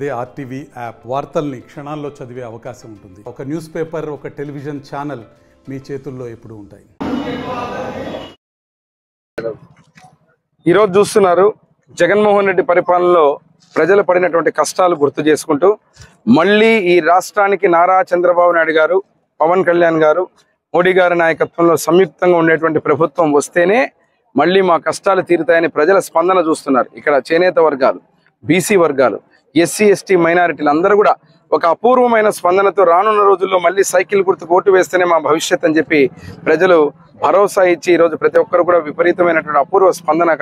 అదే RTV app వార్తల్ని క్షణాల్లో చదివే అవకాశం ఉంటుంది. ఒక న్యూస్ పేపర్, ఒక టెలివిజన్ ఛానల్ మీ చేతుల్లో ఎప్పుడూ ఉంటాయి. ఈరోజు చూస్తున్నారు జగన్మోహన్ రెడ్డి పరిపాలనలో ప్రజలు పడినటువంటి కష్టాలు గుర్తు చేసుకుంటూ మళ్ళీ ఈ రాష్ట్రానికి నారా చంద్రబాబు నాయుడు గారు, పవన్ కళ్యాణ్ గారు, మోడీ గారి నాయకత్వంలో సంయుక్తంగా ఉండేటువంటి ప్రభుత్వం వస్తేనే మళ్ళీ మా కష్టాలు తీరుతాయని ప్రజల స్పందన చూస్తున్నారు. ఇక్కడ చేనేత వర్గాలు, బీసీ వర్గాలు, ఎస్సీ ఎస్టీ మైనారిటీలు అందరూ కూడా ఒక అపూర్వమైన స్పందనతో రానున్న రోజుల్లో మళ్ళీ సైకిల్ గుర్తుకు ఓటు వేస్తేనే మా భవిష్యత్ అని చెప్పి ప్రజలు భరోసా ఇచ్చి ఈరోజు ప్రతి ఒక్కరు కూడా విపరీతమైనటువంటి అపూర్వ స్పందన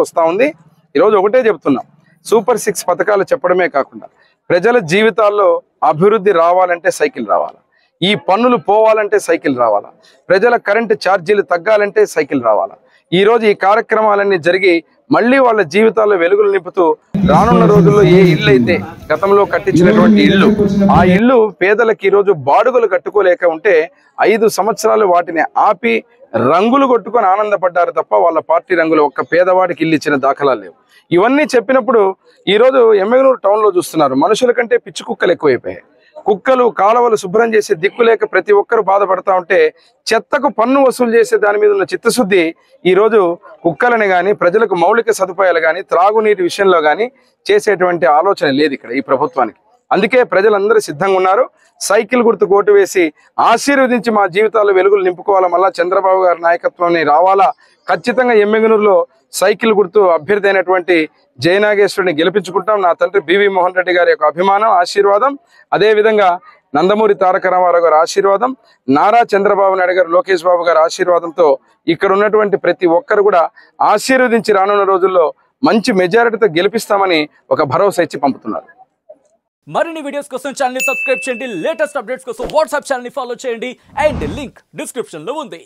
వస్తూ ఉంది. ఈరోజు ఒకటే చెప్తున్నాం, సూపర్ 6 పథకాలు చెప్పడమే కాకుండా ప్రజల జీవితాల్లో అభివృద్ధి రావాలంటే సైకిల్ రావాలా, ఈ పన్నులు పోవాలంటే సైకిల్ రావాలా, ప్రజల కరెంటు ఛార్జీలు తగ్గాలంటే సైకిల్ రావాలా. ఈరోజు ఈ కార్యక్రమాలన్నీ జరిగి మళ్ళీ వాళ్ళ జీవితాల్లో వెలుగులు నింపుతూ రానున్న రోజుల్లో ఏ ఇల్లు అయితే గతంలో కట్టించినటువంటి ఇల్లు, ఆ ఇల్లు పేదలకు ఈరోజు బాడుగలు కట్టుకోలేక ఉంటే 5 సంవత్సరాలు వాటిని ఆపి రంగులు కొట్టుకొని ఆనందపడ్డారు తప్ప వాళ్ళ పార్టీ రంగులు ఒక్క పేదవాడికి ఇల్లు ఇచ్చిన దాఖలాలు లేవు. ఇవన్నీ చెప్పినప్పుడు ఈరోజు ఎమ్మెగనూరు టౌన్లో చూస్తున్నారు, మనుషుల కంటే పిచ్చి కుక్కలు ఎక్కువైపోయాయి. కుక్కలు కాలువలు శుభ్రం చేసే దిక్కులేక ప్రతి ఒక్కరు బాధపడతా ఉంటే చెత్తకు పన్ను వసూలు చేసే దాని మీద ఉన్న చిత్తశుద్ధి ఈరోజు కుక్కలని కానీ, ప్రజలకు మౌలిక సదుపాయాలు కానీ, త్రాగునీటి విషయంలో కానీ చేసేటువంటి ఆలోచన లేదు ఇక్కడ ఈ ప్రభుత్వానికి. అందుకే ప్రజలందరూ సిద్ధంగా ఉన్నారు. సైకిల్ గుర్తుకు ఓటు వేసి ఆశీర్వదించి మా జీవితాల్లో వెలుగులు నింపుకోవాలా, మళ్ళా చంద్రబాబు గారి నాయకత్వాన్ని రావాలా. ఖచ్చితంగా ఎమ్మెగనూరులో సైకిల్ గుర్తు అభ్యర్థి అయినటువంటి జయనాగేశ్వరిని గెలిపించుకుంటాం. నా తండ్రి బివి మోహన్ రెడ్డి గారి యొక్క అభిమానం, ఆశీర్వాదం, అదేవిధంగా నందమూరి తారక రామారావు గారి ఆశీర్వాదం, నారా చంద్రబాబు నాయుడు గారు, లోకేష్ బాబు గారి ఆశీర్వాదంతో ఇక్కడ ఉన్నటువంటి ప్రతి ఒక్కరు కూడా ఆశీర్వదించి రానున్న రోజుల్లో మంచి మెజారిటీతో గెలిపిస్తామని ఒక భరోసా ఇచ్చి పంపుతున్నారు. మరిన్ని వీడియోస్ కోసం ఛానల్ ని సబ్స్క్రైబ్ చేయండి. లేటెస్ట్ అప్డేట్స్ కోసం వాట్సాప్ ఛానల్ ని ఫాలో చేయండి. అండ్ లింక్ డిస్క్రిప్షన్ లో ఉంది.